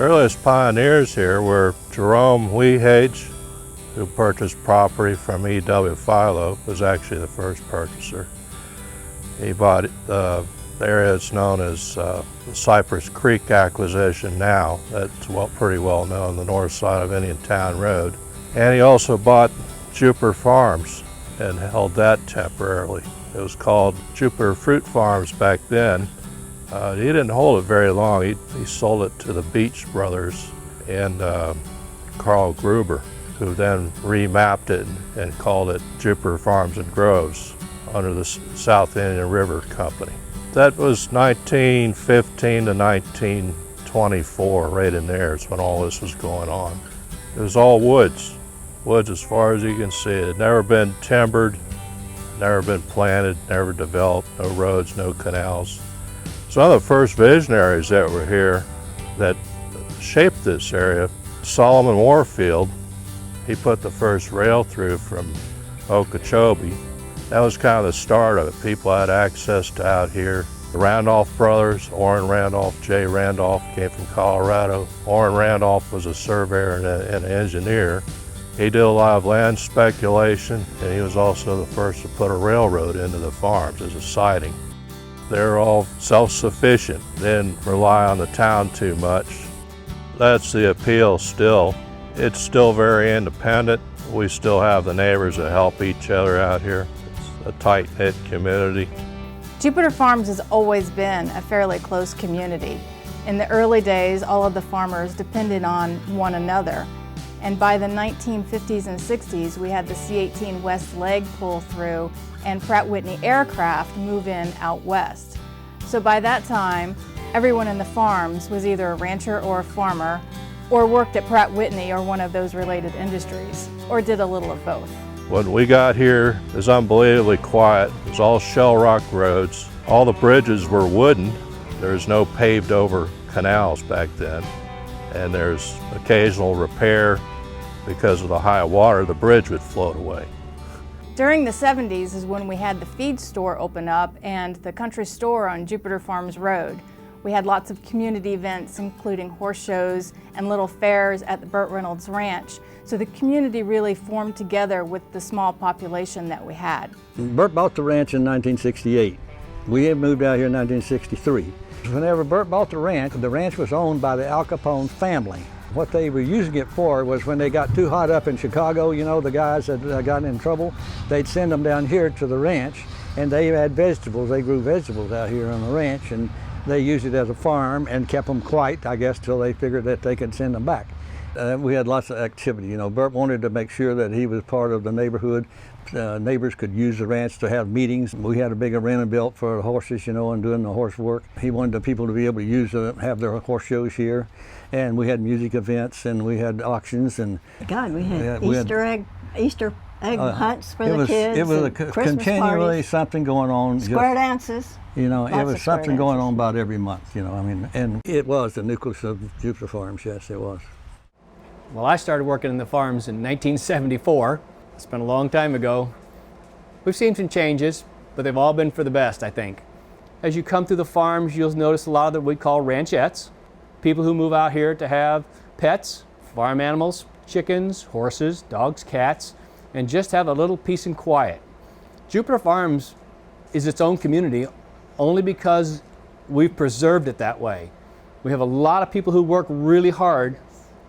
earliest pioneers here were Jerome Wehage, who purchased property from E.W. Philo, was actually the first purchaser. He bought the area that's known as the Cypress Creek acquisition now. That's pretty well known, the north side of Indiantown Road. And he also bought Jupiter Farms and held that temporarily. It was called Jupiter Fruit Farms back then. He didn't hold it very long. He sold it to the Beach brothers and Carl Gruber, who then remapped it and called it Jupiter Farms and Groves under the South Indian River Company. That was 1915 to 1924, right in there is when all this was going on. It was all woods as far as you can see. It had never been timbered, never been planted, never developed, no roads, no canals. Some of the first visionaries that were here that shaped this area, Solomon Warfield, he put the first rail through from Okeechobee. That was kind of the start of it. People had access to out here. The Randolph brothers, Orrin Randolph, Jay Randolph, came from Colorado. Orrin Randolph was a surveyor and an engineer. He did a lot of land speculation, and he was also the first to put a railroad into the farms as a siding. They're all self-sufficient, didn't rely on the town too much. That's the appeal still. It's still very independent. We still have the neighbors that help each other out here. It's a tight-knit community. Jupiter Farms has always been a fairly close community. In the early days, all of the farmers depended on one another. And by the 1950s and 60s, we had the C-18 West leg pull through and Pratt Whitney aircraft move in out west. So by that time, everyone in the farms was either a rancher or a farmer, or worked at Pratt Whitney or one of those related industries, or did a little of both. When we got here, it was unbelievably quiet. It was all shell rock roads. All the bridges were wooden. There was no paved over canals back then. And there's occasional repair. Because of the high water, the bridge would float away. During the 70s is when we had the feed store open up and the country store on Jupiter Farms Road. We had lots of community events, including horse shows and little fairs at the Burt Reynolds Ranch. So the community really formed together with the small population that we had. Burt bought the ranch in 1968. We had moved out here in 1963. Whenever Burt bought the ranch was owned by the Al Capone family. What they were using it for was when they got too hot up in Chicago, you know, the guys that got in trouble, they'd send them down here to the ranch, and they had vegetables. They grew vegetables out here on the ranch, and they used it as a farm and kept them quiet, I guess, till they figured that they could send them back. We had lots of activity. You know, Burt wanted to make sure that he was part of the neighborhood. Neighbors could use the ranch to have meetings. We had a big arena built for the horses, you know, and doing the horse work. He wanted the people to be able to have their horse shows here. And we had music events, and we had auctions. And God, we had Easter egg hunts for the kids. It was continually parties. Something going on. Square dances. You know, it was something going on about every month, you know, I mean, and it was the nucleus of Jupiter Farms, yes, it was. Well, I started working in the farms in 1974. It's been a long time ago. We've seen some changes, but they've all been for the best, I think. As you come through the farms, you'll notice a lot of what we call ranchettes. People who move out here to have pets, farm animals, chickens, horses, dogs, cats, and just have a little peace and quiet. Jupiter Farms is its own community only because we've preserved it that way. We have a lot of people who work really hard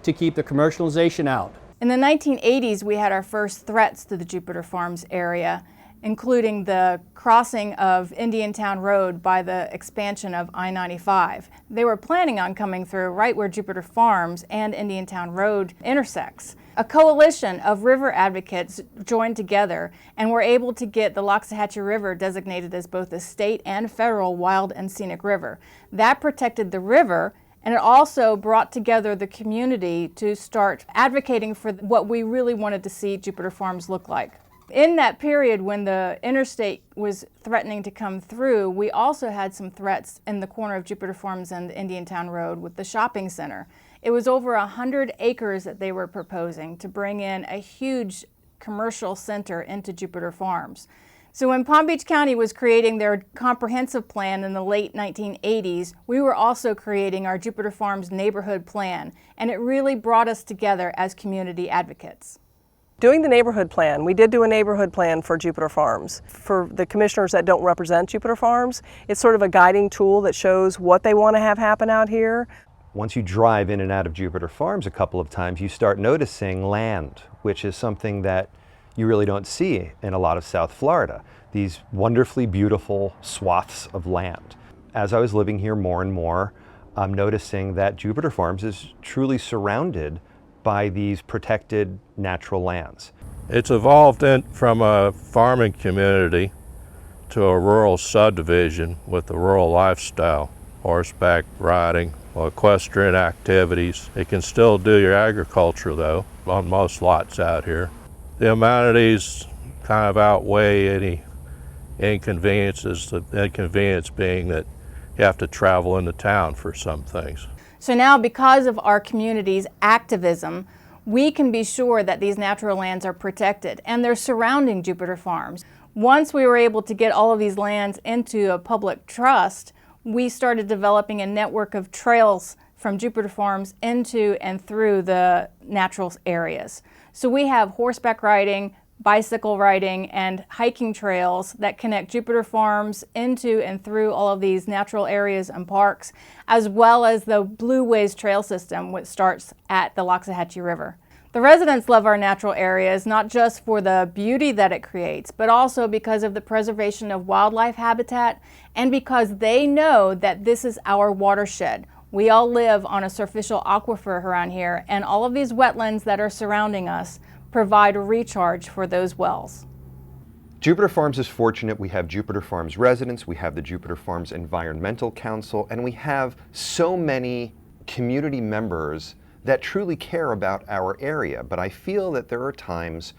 to keep the commercialization out. In the 1980s, we had our first threats to the Jupiter Farms area, including the crossing of Indiantown Road by the expansion of I-95. They were planning on coming through right where Jupiter Farms and Indiantown Road intersects. A coalition of river advocates joined together and were able to get the Loxahatchee River designated as both a state and federal wild and scenic river. That protected the river, and it also brought together the community to start advocating for what we really wanted to see Jupiter Farms look like. In that period when the interstate was threatening to come through, we also had some threats in the corner of Jupiter Farms and Indiantown Road with the shopping center. It was over 100 acres that they were proposing to bring in a huge commercial center into Jupiter Farms. So when Palm Beach County was creating their comprehensive plan in the late 1980s, we were also creating our Jupiter Farms neighborhood plan, and it really brought us together as community advocates. Doing the neighborhood plan, we did do a neighborhood plan for Jupiter Farms. For the commissioners that don't represent Jupiter Farms, it's sort of a guiding tool that shows what they want to have happen out here. Once you drive in and out of Jupiter Farms a couple of times, you start noticing land, which is something that you really don't see in a lot of South Florida. These wonderfully beautiful swaths of land. As I was living here more and more, I'm noticing that Jupiter Farms is truly surrounded by these protected natural lands. It's evolved from a farming community to a rural subdivision with a rural lifestyle, horseback riding, equestrian activities. You can still do your agriculture though on most lots out here. The amenities kind of outweigh any inconveniences, the inconvenience being that you have to travel into town for some things. So now, because of our community's activism, we can be sure that these natural lands are protected and they're surrounding Jupiter Farms. Once we were able to get all of these lands into a public trust, we started developing a network of trails from Jupiter Farms into and through the natural areas. So we have horseback riding, bicycle riding, and hiking trails that connect Jupiter Farms into and through all of these natural areas and parks, as well as the Blue Ways Trail System, which starts at the Loxahatchee River. The residents love our natural areas, not just for the beauty that it creates, but also because of the preservation of wildlife habitat and because they know that this is our watershed. We all live on a surficial aquifer around here, and all of these wetlands that are surrounding us provide a recharge for those wells. Jupiter Farms is fortunate. We have Jupiter Farms residents, we have the Jupiter Farms Environmental Council, and we have so many community members that truly care about our area. But I feel that there are times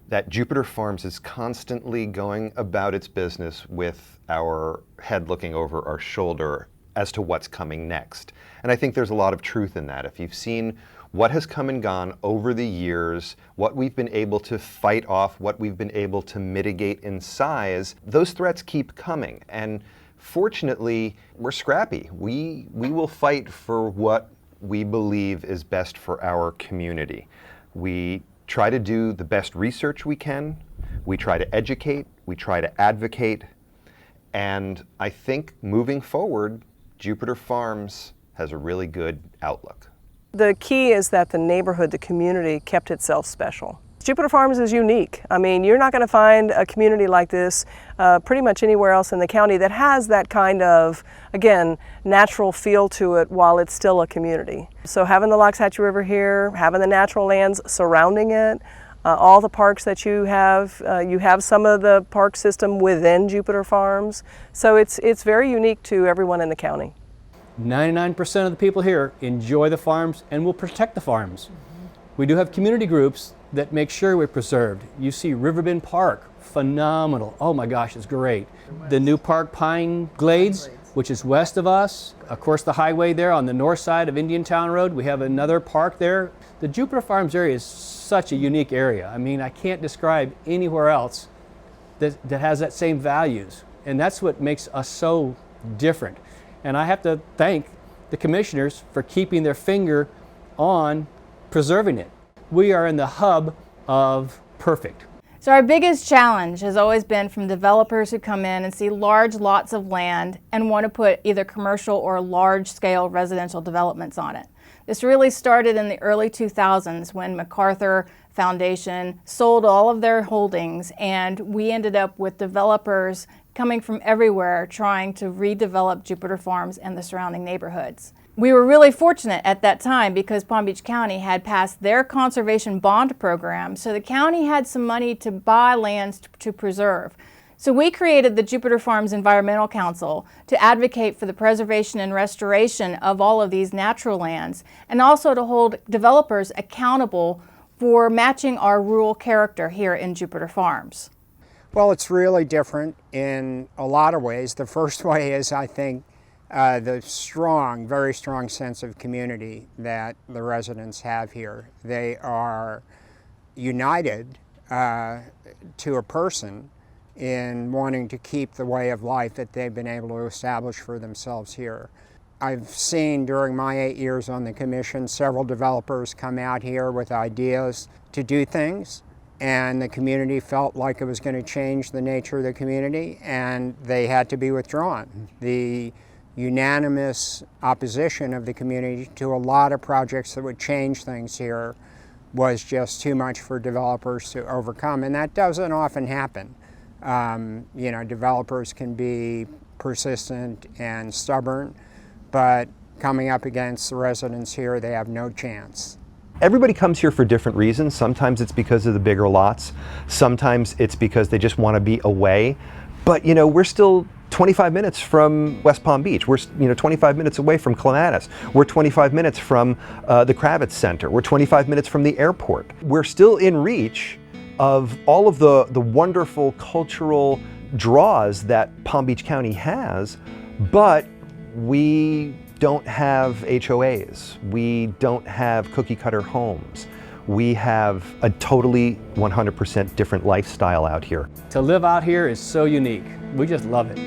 that Jupiter Farms is constantly going about its business with our head looking over our shoulder as to what's coming next. And I think there's a lot of truth in that. If you've seen what has come and gone over the years, what we've been able to fight off, what we've been able to mitigate in size, those threats keep coming. And fortunately, we're scrappy. We will fight for what we believe is best for our community. We try to do the best research we can. We try to educate. We try to advocate. And I think moving forward, Jupiter Farms has a really good outlook. The key is that the neighborhood, the community, kept itself special. Jupiter Farms is unique. I mean, you're not going to find a community like this pretty much anywhere else in the county that has that kind of, again, natural feel to it while it's still a community. So having the Loxahatchee River here, having the natural lands surrounding it, all the parks that you have some of the park system within Jupiter Farms. So it's very unique to everyone in the county. 99% of the people here enjoy the farms and will protect the farms. We do have community groups that make sure we're preserved. You see Riverbend Park, phenomenal. Oh my gosh, it's great. The new park, Pine Glades, which is west of us. Of course, the highway there on the north side of Indiantown Road, we have another park there. The Jupiter Farms area is such a unique area. I mean, I can't describe anywhere else that has that same values. And that's what makes us so different. And I have to thank the commissioners for keeping their finger on preserving it. We are in the hub of perfect. So our biggest challenge has always been from developers who come in and see large lots of land and want to put either commercial or large-scale residential developments on it. This really started in the early 2000s when MacArthur Foundation sold all of their holdings, and we ended up with developers coming from everywhere trying to redevelop Jupiter Farms and the surrounding neighborhoods. We were really fortunate at that time because Palm Beach County had passed their conservation bond program, so the county had some money to buy lands to preserve. So we created the Jupiter Farms Environmental Council to advocate for the preservation and restoration of all of these natural lands, and also to hold developers accountable for matching our rural character here in Jupiter Farms. Well, it's really different in a lot of ways. The first way is, I think, the strong, very strong sense of community that the residents have here. They are united to a person in wanting to keep the way of life that they've been able to establish for themselves here. I've seen during my 8 years on the commission several developers come out here with ideas to do things, and the community felt like it was going to change the nature of the community, and they had to be withdrawn. The unanimous opposition of the community to a lot of projects that would change things here was just too much for developers to overcome, and that doesn't often happen. You know, developers can be persistent and stubborn, but coming up against the residents here, they have no chance. Everybody comes here for different reasons. Sometimes it's because of the bigger lots. Sometimes it's because they just want to be away. But you know, we're still 25 minutes from West Palm Beach. We're 25 minutes away from Clematis. We're 25 minutes from the Kravitz Center. We're 25 minutes from the airport. We're still in reach of all of the wonderful cultural draws that Palm Beach County has, but we don't have HOAs. We don't have cookie cutter homes. We have a totally 100% different lifestyle out here. To live out here is so unique. We just love it.